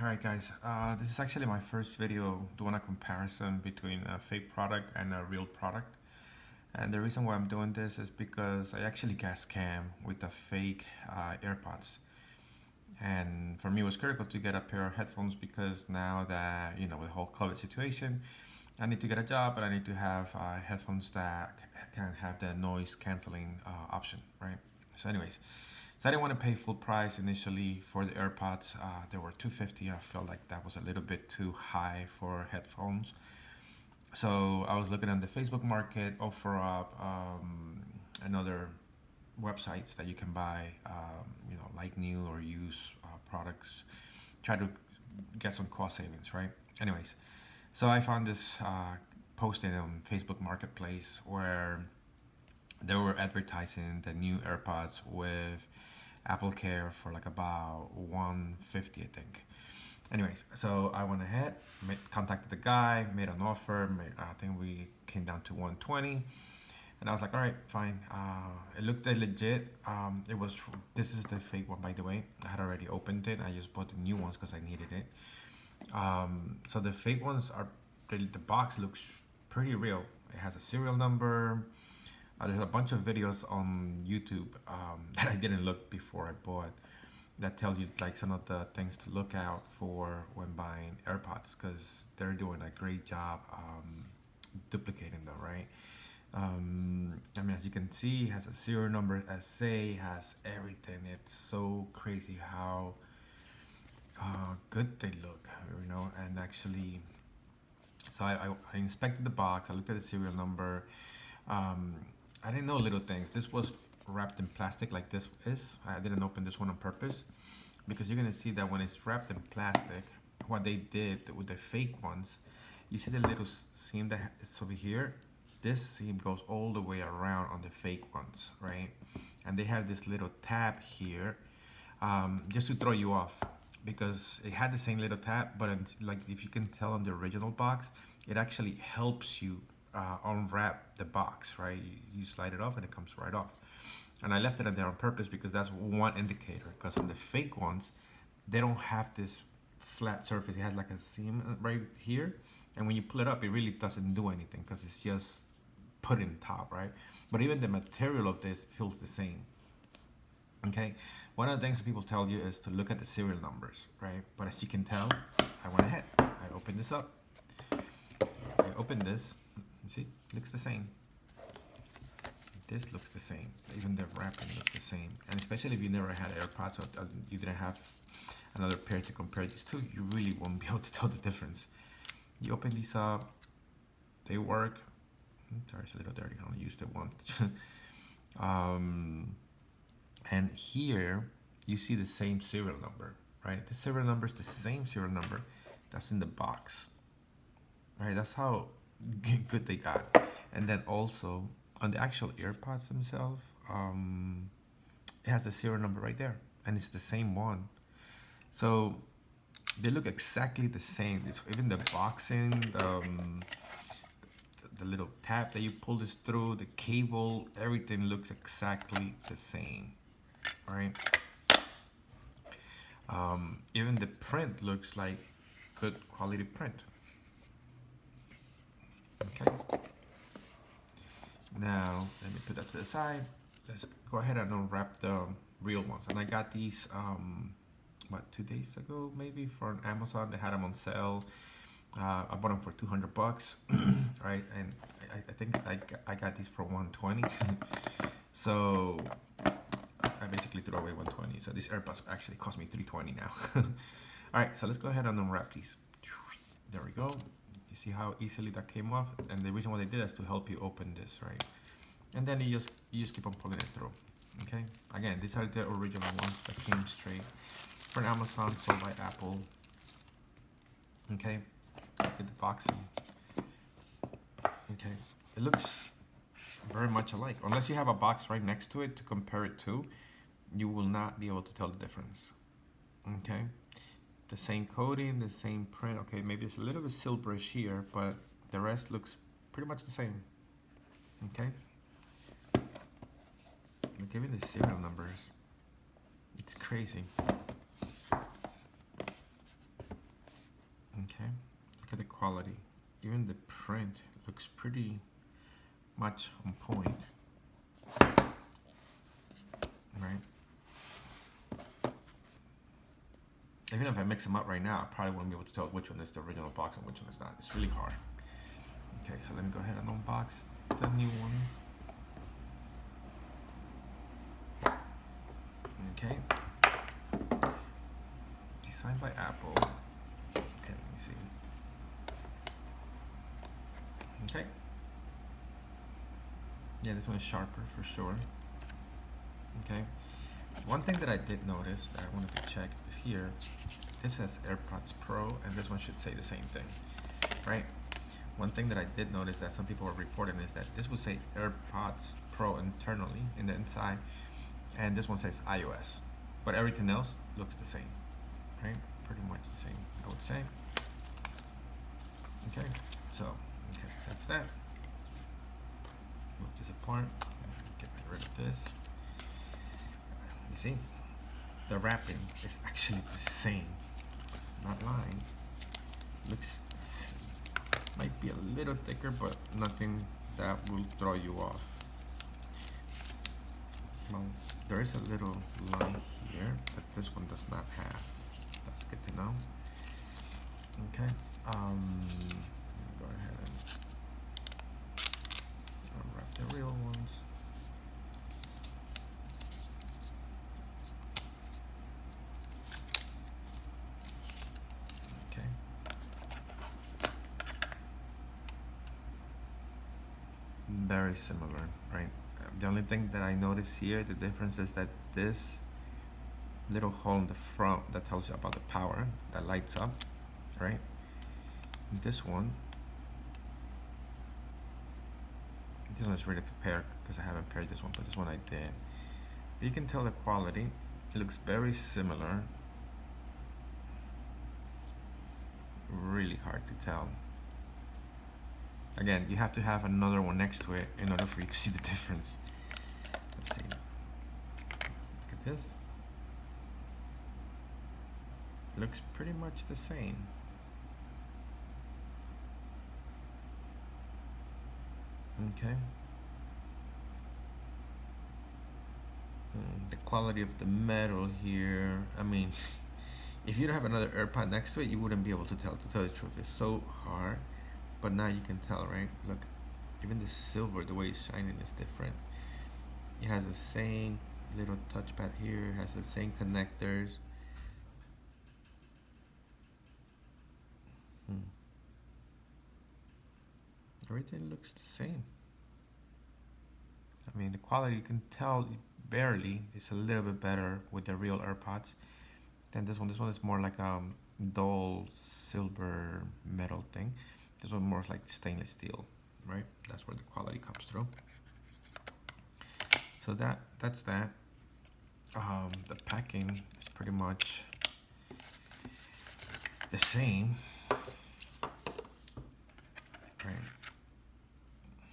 Alright guys, this is actually my first video doing a comparison between a fake product and a real product. And the reason why I'm doing this is because I actually got scammed with the fake AirPods. And for me it was critical to get a pair of headphones because now that, with the whole COVID situation, I need to get a job and I need to have headphones that can have the noise canceling option, right? So anyways, so I didn't want to pay full price initially for the AirPods. They were $250. I felt like that was a little bit too high for headphones. So I was looking on the Facebook Market, offer up another websites that you can buy, like new or used products. Try to get some cost savings, right? Anyways, so I found this posting on Facebook Marketplace where they were advertising the new AirPods with Apple Care for like about 150, I think. Anyways, so I went ahead, contacted the guy, made an offer. I think we came down to 120, and I was like, all right, fine. It looked legit. This is the fake one, by the way. I had already opened it. I just bought the new ones because I needed it. So the fake ones are the box looks pretty real. It has a serial number. There's a bunch of videos on YouTube that I didn't look before I bought that tell you like some of the things to look out for when buying AirPods because they're doing a great job duplicating them, right? As you can see, it has a serial number, SA, has everything. It's so crazy how good they look, and actually, so I inspected the box, I looked at the serial number. I didn't know little things. This was wrapped in plastic like this is. I didn't open this one on purpose because you're gonna see that when it's wrapped in plastic, what they did with the fake ones, you see the little seam that is over here? This seam goes all the way around on the fake ones, right? And they have this little tab here just to throw you off because it had the same little tab, but like if you can tell on the original box, it actually helps you unwrap the box, right? You slide it off and it comes right off. And I left it in there on purpose because that's one indicator. Because on the fake ones, they don't have this flat surface. It has like a seam right here, and when you pull it up, it really doesn't do anything because it's just put in top, right? But even the material of this feels the same. Okay, one of the things that people tell you is to look at the serial numbers, right? But as you can tell, I went ahead. I opened this up. I opened this. You see, looks the same. This looks the same. Even the wrapping looks the same. And especially if you never had AirPods or you didn't have another pair to compare these two, you really won't be able to tell the difference. You open these up, they work. Sorry, it's a little dirty. I only used it once. And here you see the same serial number, right? The serial number is the same serial number that's in the box, right? That's how good they got. And then also on the actual AirPods themselves, it has the serial number right there, and it's the same one. So they look exactly the same. Even the boxing, the little tab that you pull this through, the cable, everything looks exactly the same, right? Even the print looks like good quality print. Okay. Now, let me put that to the side. Let's go ahead and unwrap the real ones. And I got these, 2 days ago, maybe, from Amazon. They had them on sale. I bought them for $200, right? And I think I got these for 120. So I basically threw away 120. So these AirPods actually cost me 320 now. All right, so let's go ahead and unwrap these. There we go. You see how easily that came off? And the reason why they did that is to help you open this, right? And then you just keep on pulling it through. Okay. Again, these are the original ones that came straight from Amazon, sold by Apple. Okay. Look at the boxing. Okay. It looks very much alike. Unless you have a box right next to it to compare it to, you will not be able to tell the difference. Okay. The same coating, the same print. Okay, maybe it's a little bit silverish here, but the rest looks pretty much the same. Okay. Look, even the serial numbers. It's crazy. Look at the quality. Even the print looks pretty much on point, right? Even if I mix them up right now, I probably won't be able to tell which one is the original box and which one is not. It's really hard. Okay, so let me go ahead and unbox the new one. Okay. Designed by Apple. Okay, let me see. Okay. Yeah, this one is sharper for sure. Okay. One thing that I did notice that I wanted to check is here. This says AirPods Pro, and this one should say the same thing, right? One thing that I did notice that some people were reporting is that this would say AirPods Pro internally in the inside, and this one says iOS, but everything else looks the same, right? Pretty much the same, I would say. Okay, so okay, that's that. Move this apart. Get rid of this. You see, the wrapping is actually the same. Not lying. Looks, might be a little thicker, but nothing that will throw you off. Well, there is a little line here that this one does not have. That's good to know. Okay. Go ahead and unwrap the real ones. Okay. Very similar, right? The only thing that I notice here, the difference is that this little hole in the front that tells you about the power that lights up, right? This one is ready to pair because I haven't paired this one, but this one I did. But you can tell the quality. It looks very similar. Really hard to tell. Again, you have to have another one next to it in order for you to see the difference. Let's see. Look at this. It looks pretty much the same. Okay. The quality of the metal here, I mean, if you don't have another AirPod next to it, you wouldn't be able to tell the truth. It's so hard, but now you can tell, right? Look, even the silver, the way it's shining is different. It has the same little touchpad here, it has the same connectors. Everything looks the same. I mean, the quality, you can tell barely. It's a little bit better with the real AirPods than this one. This one is more like a dull silver metal thing. This one more like stainless steel, right? That's where the quality comes through. So that's that. The packing is pretty much the same, right?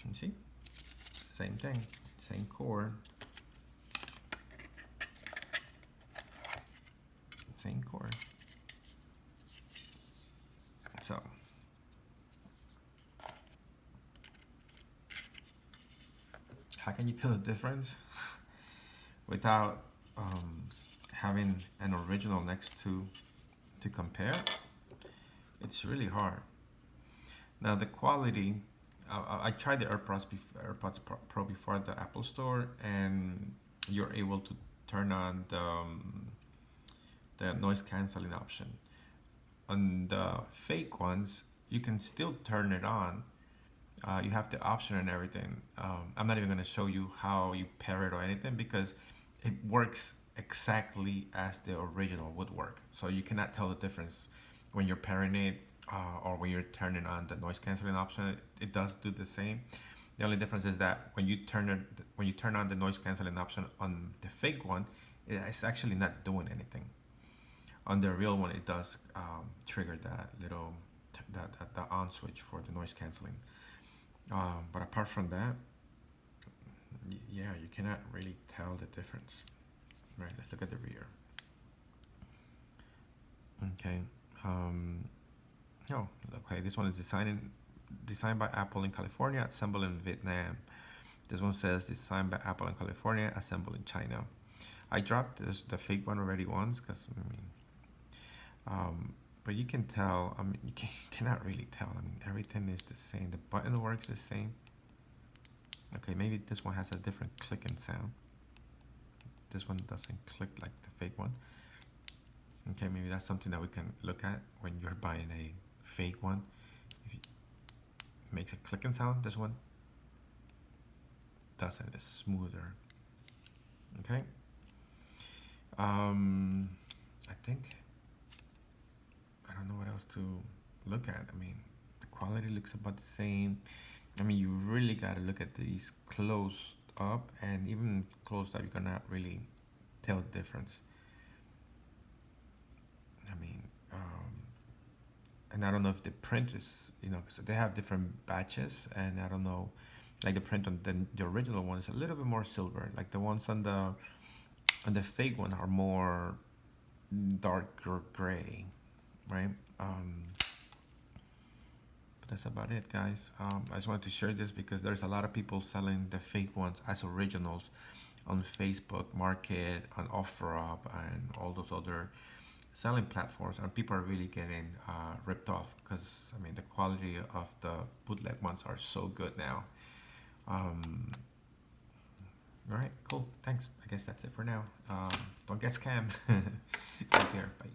You see, same thing, same cord, same cord. So how can you tell the difference without having an original next to compare? It's really hard. Now the quality, I tried the AirPods Pro before at the Apple Store, and you're able to turn on the noise canceling option. On the fake ones, you can still turn it on. You have the option and everything. I'm not even going to show you how you pair it or anything because it works exactly as the original would work. So you cannot tell the difference when you're pairing it or when you're turning on the noise canceling option. It does do the same. The only difference is that when you turn on the noise canceling option on the fake one, it's actually not doing anything. On the real one, it does trigger that little the on switch for the noise canceling. But apart from that, yeah, you cannot really tell the difference. Right, let's look at the rear. Okay, Oh, okay, this one is designed by Apple in California, assembled in Vietnam. This one says designed by Apple in California, assembled in China. I dropped the fake one already once because but you can tell. I mean, cannot really tell. I mean, everything is the same. The button works the same. Okay, maybe this one has a different clicking sound. This one doesn't click like the fake one. Okay, maybe that's something that we can look at when you're buying a fake one. If it makes a clicking sound, this one doesn't. It's smoother. Okay. I think I don't know what else to look at. I mean, the quality looks about the same. I mean, you really got to look at these close up, and even close up, you cannot really tell the difference. I mean, and I don't know if the print is, because they have different batches, and I don't know, like the print on the original one is a little bit more silver. Like the ones on the fake one are more darker gray, right? But that's about it, guys. I just wanted to share this because there's a lot of people selling the fake ones as originals on Facebook Market, on OfferUp, and all those other selling platforms, and people are really getting ripped off because I mean the quality of the bootleg ones are so good now. All right, cool. Thanks. I guess that's it for now. Don't get scammed. Take care. Bye.